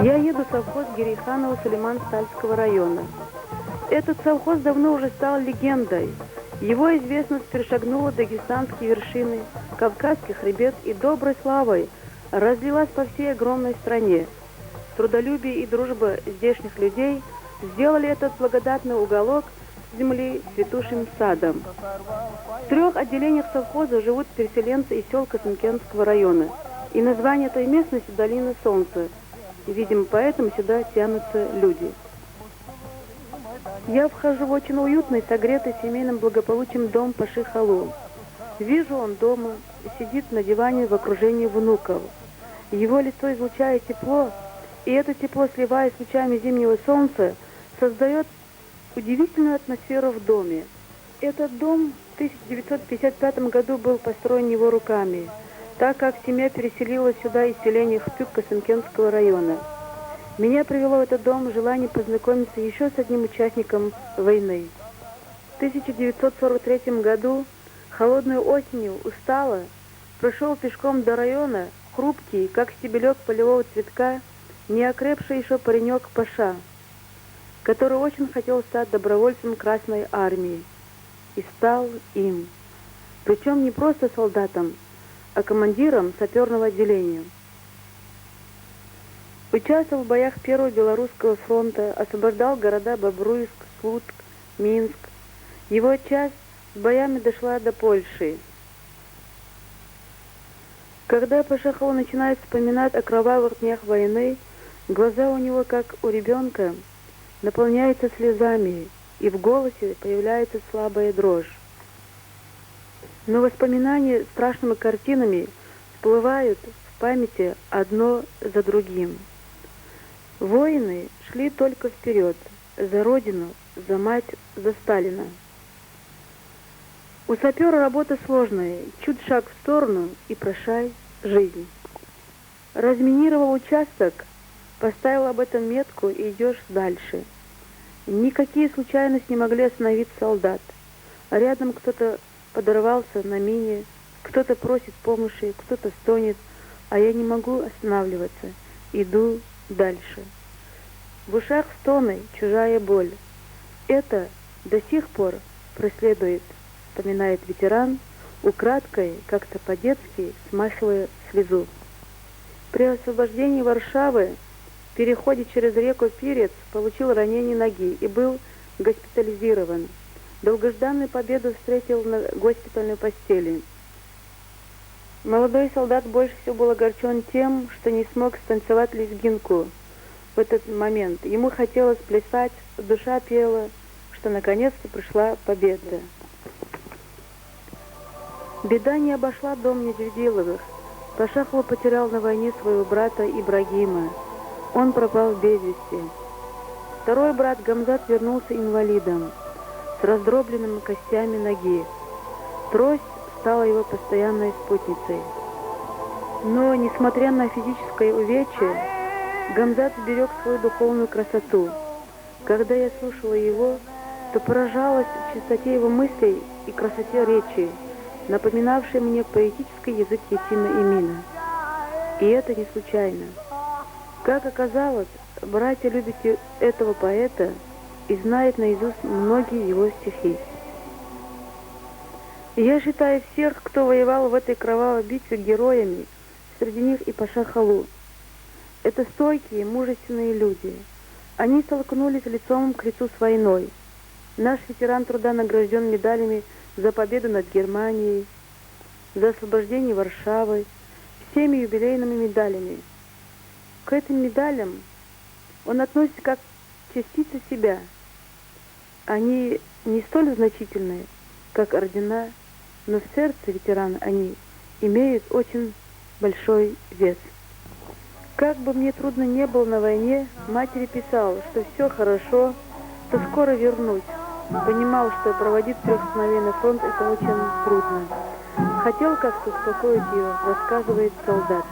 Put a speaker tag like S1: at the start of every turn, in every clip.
S1: Я еду в совхоз Гирейханова Сулейман-Стальского района. Этот совхоз давно уже стал легендой. Его известность перешагнула дагестанские вершины, Кавказский хребет и доброй славой разлилась по всей огромной стране. Трудолюбие и дружба здешних людей сделали этот благодатный уголок земли цветущим садом. В 3 отделениях совхоза живут переселенцы из сел Касымкенского района. И название этой местности — Долина Солнца. И, видимо, поэтому сюда тянутся люди. Я вхожу в очень уютный, согретый семейным благополучием дом Паши Халу. Вижу, он дома, сидит на диване в окружении внуков. Его лицо излучает тепло, и это тепло, сливаясь с лучами зимнего солнца, создает удивительную атмосферу в доме. Этот дом в 1955 году был построен его руками, так как семья переселилась сюда из селения Хтюк Касымкенского района. Меня привело в этот дом желание познакомиться еще с одним участником войны. В 1943 году, холодной осенью, устало, прошел пешком до района хрупкий, как стебелек полевого цветка, неокрепший еще паренек Паша, который очень хотел стать добровольцем Красной Армии, и стал им. Причем не просто солдатом, а командиром саперного отделения. Участвовал в боях Первого Белорусского фронта, освобождал города Бобруйск, Слуцк, Минск. Его часть с боями дошла до Польши. Когда Паша Халу начинает вспоминать о кровавых днях войны, глаза у него, как у ребенка, наполняются слезами, и в голосе появляется слабая дрожь. Но воспоминания страшными картинами всплывают в памяти одно за другим. Воины шли только вперед, за Родину, за мать, за Сталина. У сапера работа сложная, чуть шаг в сторону и прощай жизнь. Разминировал участок, поставил об этом метку и идешь дальше. Никакие случайности не могли остановить солдат. Рядом кто-то подорвался на мине, кто-то просит помощи, кто-то стонет, а я не могу останавливаться. Иду дальше. В ушах стоны, чужая боль. Это до сих пор преследует, вспоминает ветеран, украдкой, как-то по-детски, смахивая слезу. При освобождении Варшавы в переходе через реку Пирец получил ранение ноги и был госпитализирован. Долгожданную победу встретил на госпитальной постели. Молодой солдат больше всего был огорчен тем, что не смог станцевать лезгинку в этот момент. Ему хотелось плясать, душа пела, что наконец-то пришла победа. Беда не обошла дом Незведиловых. Паша Халу потерял на войне своего брата Ибрагима. Он пропал без вести. Второй брат Гамзат вернулся инвалидом, с раздробленными костями ноги. Трость стала его постоянной спутницей. Но, несмотря на физическое увечье, Гамзат сберег свою духовную красоту. Когда я слушала его, то поражалась чистоте его мыслей и красоте речи, напоминавшей мне поэтический язык Есина Эмина. И это не случайно. Как оказалось, братья любят этого поэта и знают наизусть многие его стихи. Я считаю всех, кто воевал в этой кровавой битве, героями, среди них и Паша Халу. Это стойкие, мужественные люди. Они столкнулись лицом к лицу с войной. Наш ветеран труда награжден медалями за победу над Германией, за освобождение Варшавы, всеми юбилейными медалями. К этим медалям он относится как частица себя. Они не столь значительные, как ордена, но в сердце ветерана они имеют очень большой вес. Как бы мне трудно не было на войне, матери писал, что все хорошо, что скоро вернусь. Понимал, что проводить 3 сыновей на фронт — это очень трудно. Хотел как-то успокоить ее, рассказывает солдат.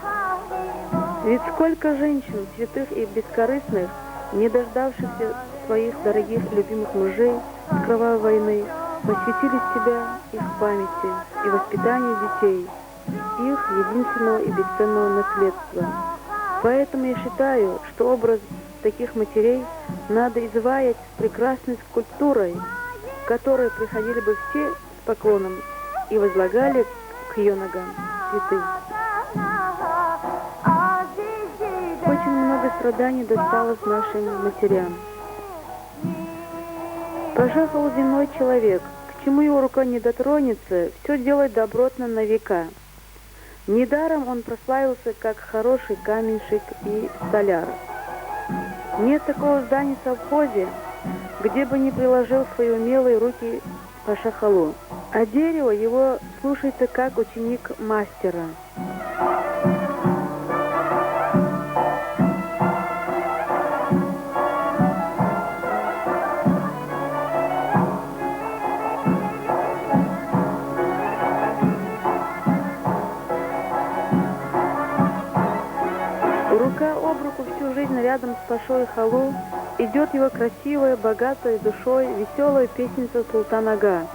S1: Ведь сколько женщин, святых и бескорыстных, не дождавшихся своих дорогих любимых мужей с кровавой войны, посвятили себя их памяти и воспитанию детей, их единственного и бесценного наследства. Поэтому я считаю, что образ таких матерей надо изваять с прекрасной скульптурой, к которой приходили бы все с поклоном и возлагали к ее ногам цветы. Очень много страданий досталось нашим матерям. Паша Халу земной человек, к чему его рука не дотронется, все делает добротно на века. Недаром он прославился как хороший каменщик и столяр. Нет такого здания в совхозе, где бы не приложил свои умелые руки Паша Халу. А дерево его слушается как ученик мастера. Рука об руку всю жизнь рядом с Пашой Халу идет его красивая, богатая душой, веселая песенница Султан-ага.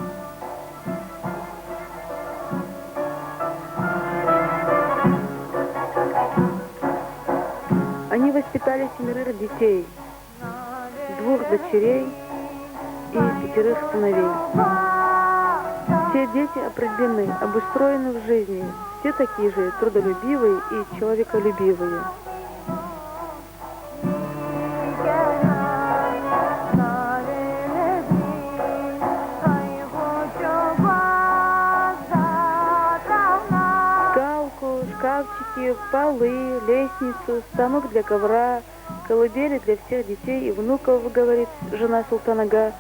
S1: Они воспитали 7 детей, 2 дочерей и 5 сыновей. Все дети определены, обустроены в жизни, все такие же трудолюбивые и человеколюбивые. Шкафчики, полы, лестницу, станок для ковра, колыбели для всех детей и внуков, говорит жена Султан-ага,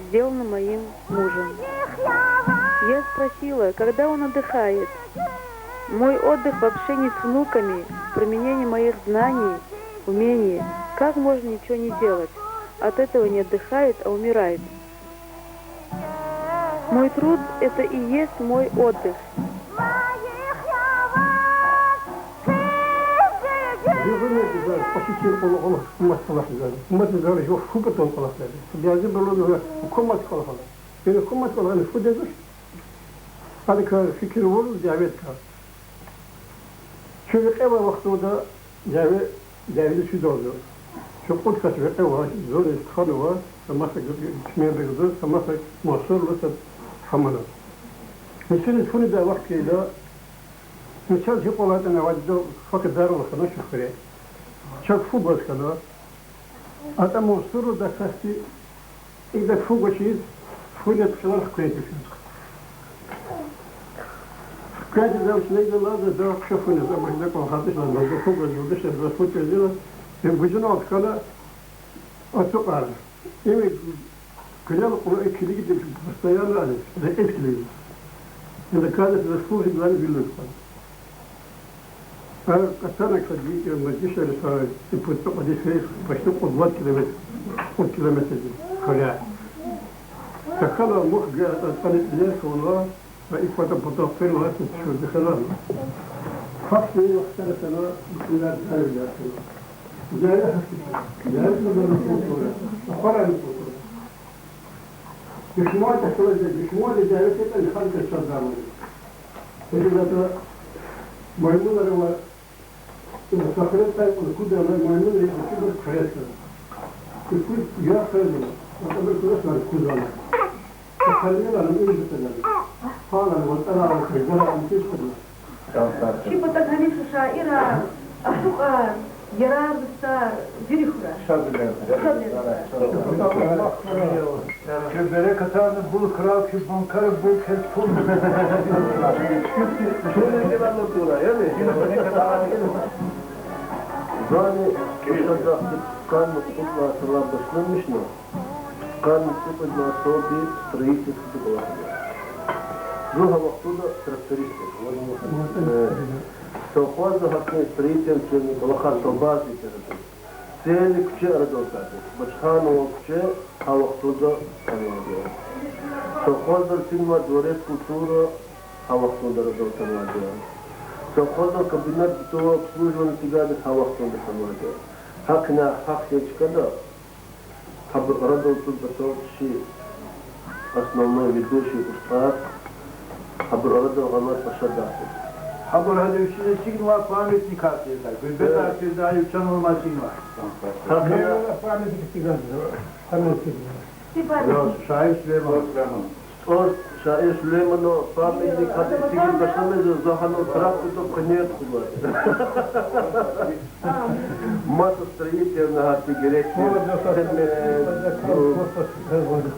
S1: сделано моим мужем. Я спросила, когда он отдыхает. Мой отдых в общении с внуками, в применении моих знаний, умений. Как можно ничего не делать? От этого не отдыхает, а умирает. Мой труд – это и есть мой отдых.
S2: مثال چه قولات نوادیدو فقط دارو خدا شکره. چند فوق است کنار. آتا مستور رو دستی ایده فوق چیز فولیت شلون خکریت شد. خکریت دارش نیدلا دار شفونه زمان نکن خاطرش ندارم. فوق جودش از فوق جدیلا به وجود آن کلا آتو قرار. این کلیال قلعه کلیگی دیگه بستیان نداره. ده کلیگی. این دکانه از فوق جدانی بیلود کنه. كتانا كذي مجلس الرسالة يبغى قديش فيه بشتو قدوات كيلومتر خلاص تخلى المخ جاء الطريق ليش والله فإخوة بطاقين ولا تشوف بخلاص خاصة يختار سنة إلى الأرض جاي جاي من الفطور أخرى الفطور بشمال تقول بشمال جاي كده نخلي الشجرة إذا مهمون هو المسافرات تاعي والكود أنا مهمون اللي يكتب الخيارات الكود جاء خيرنا وقبل كل شيء الكود أنا خلينا على مين بتجاري حالا وأنا على خيارات أنا كيف كذا
S1: شيء بتغني شاعرة أشوق يرار بستار جريخورا
S3: شابلة كبرى كتان بول كراك بانكر بول كتفون شو اللي بالله تقوله يعني
S4: زاني كذا كان مطلوب صلاة بسلم مش نو كان مطلوب ما صوبي رئيس الدولة روها وقتنا تركتريست совхоз захотел строительствами балахарского базы территории. Цели куче родился. Бачханова куче, а вахтуда канадия. Совхоз сильно дворец культура, а вахтуда родился канадия. Совхоз кабинет бытового обслуживания тягады, а вахтуда канадия. Хакна хаксечкада, родился бытовщи, основной ведущий устав, родился ганат пашадасы.
S3: Ha burada üçüncü sigma pametni kartıyla. Gülbet arkadaşlar uçan olmaz sigma.
S4: Hakkında
S3: Yok, Şahin Süleyman.
S4: o şair Süleyman'ın pametni kartı sigin başlamızı zahanı taraf tutup kınyet kullanır. Masa строительная артиллерия.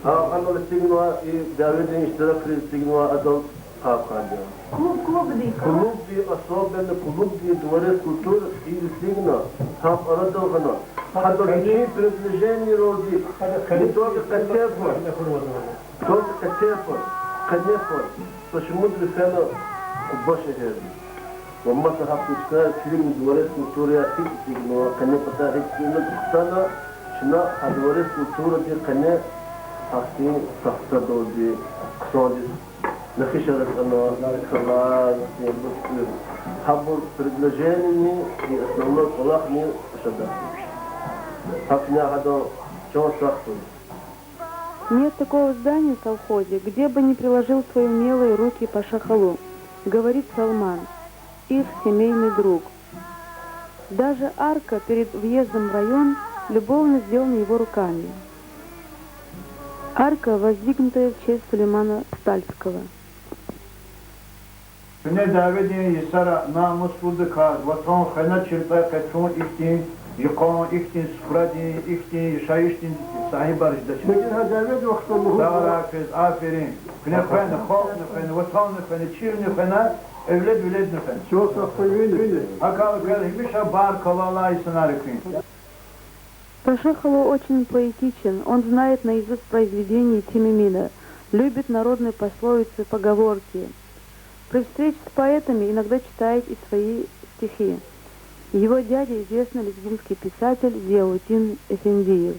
S4: Анна Сигнуа и Давидин Штрафри Сигнуа Адолф Хакадия. Клуб ди особенно клуб ди дворец культуры и Сигна. Там Радована. Хадорчи предложение роди. Не только Катефор. Только Катефор. Конечно. Почему Дрифена Башехер? ومثل حبتشكا فيلم دوريس كولتوريا تيجنو كنا بتا هيك كنا بختنا شنا دوريس كولتورا دي كنا حاسين تحت دودي صادق نخشرت انا خلاص يبص حبوا برجلجاني في основной صلاحني شدا حفنا هذا شو صحته.
S1: Нет такого здания в совхозе, где бы не приложил свои умелые руки Паша Халу, говорит Салман, их семейный друг. Даже арка перед въездом в район любовно сделана его руками. Арка, воздвигнутая в честь Сулеймана Стальского.
S3: Ne davedin yisara namus buldu kaz, vatan khana çırpa kaçun ihtin, yıkan ihtin, skradin ihtin, şayiştin sahip barışda.
S2: لكن هذا الوقت وقت الظهور
S3: Dağlar kız, aferin. Kine khana, khana khana, vatan khana, çirni khana, evlad vüled khana.
S2: شو صفوين
S3: Akal kalmış bar kavalay sınarıkın.
S1: Паша Халу очень поэтичен, он знает наизусть произведения Тимимина, любит народные пословицы, поговорки. При встрече с поэтами иногда читает и свои стихи. Его дядя известный лезгинский писатель Зиаутдин Эфендиев.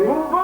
S4: Move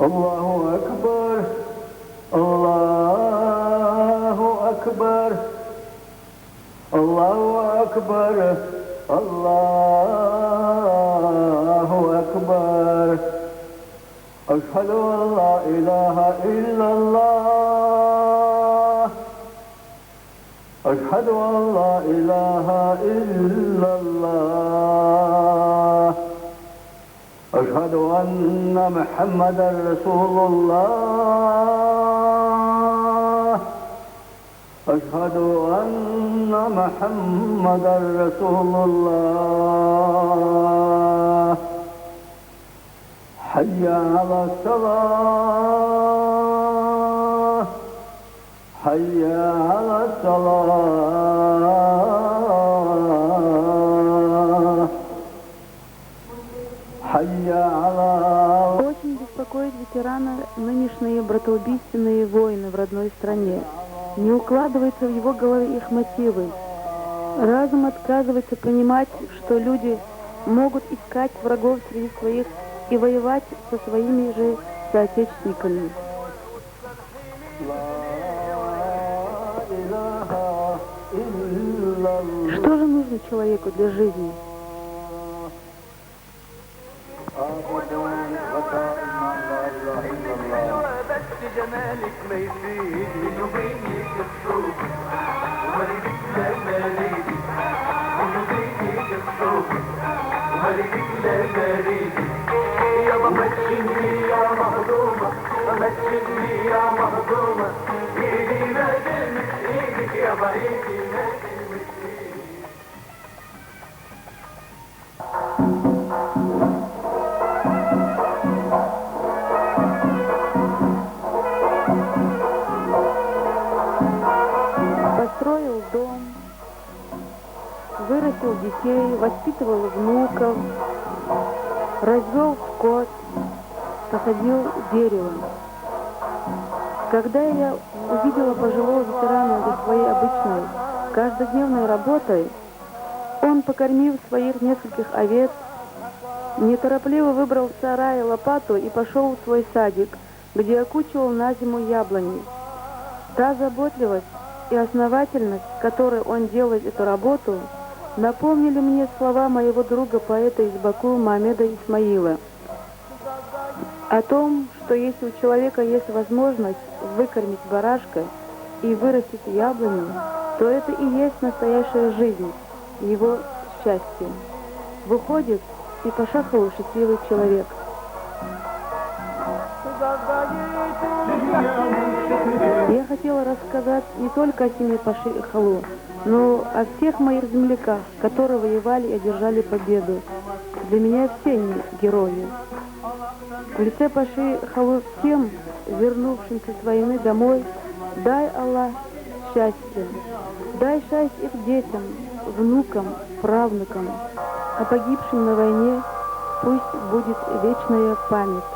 S3: الله أكبر الله أكبر الله أكبر الله أكبر أشهد أن لا إله إلا الله أشهد أن لا إله إلا الله أشهد أن محمدا رسول الله أشهد أن محمدا رسول الله حي على الصلاة حي على الصلاة حي على.
S1: Очень беспокоит ветерана нынешние братоубийственные войны в родной стране. Не укладывается в его голове их мотивы. Разум отказывается понимать, что люди могут искать врагов среди своих и воевать со своими же соотечественниками. Что же нужно человеку для жизни?
S5: جمالك ما يفيد من وبينك الصوت ومالك لا مريدي من وبينك الصوت ومالك لا مريدي يابا ما تشني يا مهضومة ما تشني يا مهضومة ايدي ما تلمس ايدك يابا ايدي ما تلمس ايدك.
S1: Построил дом, вырастил детей, воспитывал внуков, развел скот, посадил дерево. Когда я увидела пожилого ветерана за своей обычной каждодневной работой, он, покормив своих нескольких овец, неторопливо выбрал в сарае лопату и пошел в свой садик, где окучивал на зиму яблони. Та заботливость и основательность, с которой он делает эту работу, напомнили мне слова моего друга поэта из Баку Мамеда Исмаила о том, что если у человека есть возможность выкормить барашка и вырастить яблоню, то это и есть настоящая жизнь, его счастье. Выходит, и Паша Халу счастливый человек. Я хотела рассказать не только о семье Паши Халу, но о всех моих земляках, которые воевали и одержали победу. Для меня все они герои. В лице Паши Халу всем, вернувшимся с войны домой, дай, Аллах, счастье. Дай счастье их детям, внукам, правнукам. А погибшим на войне пусть будет вечная память.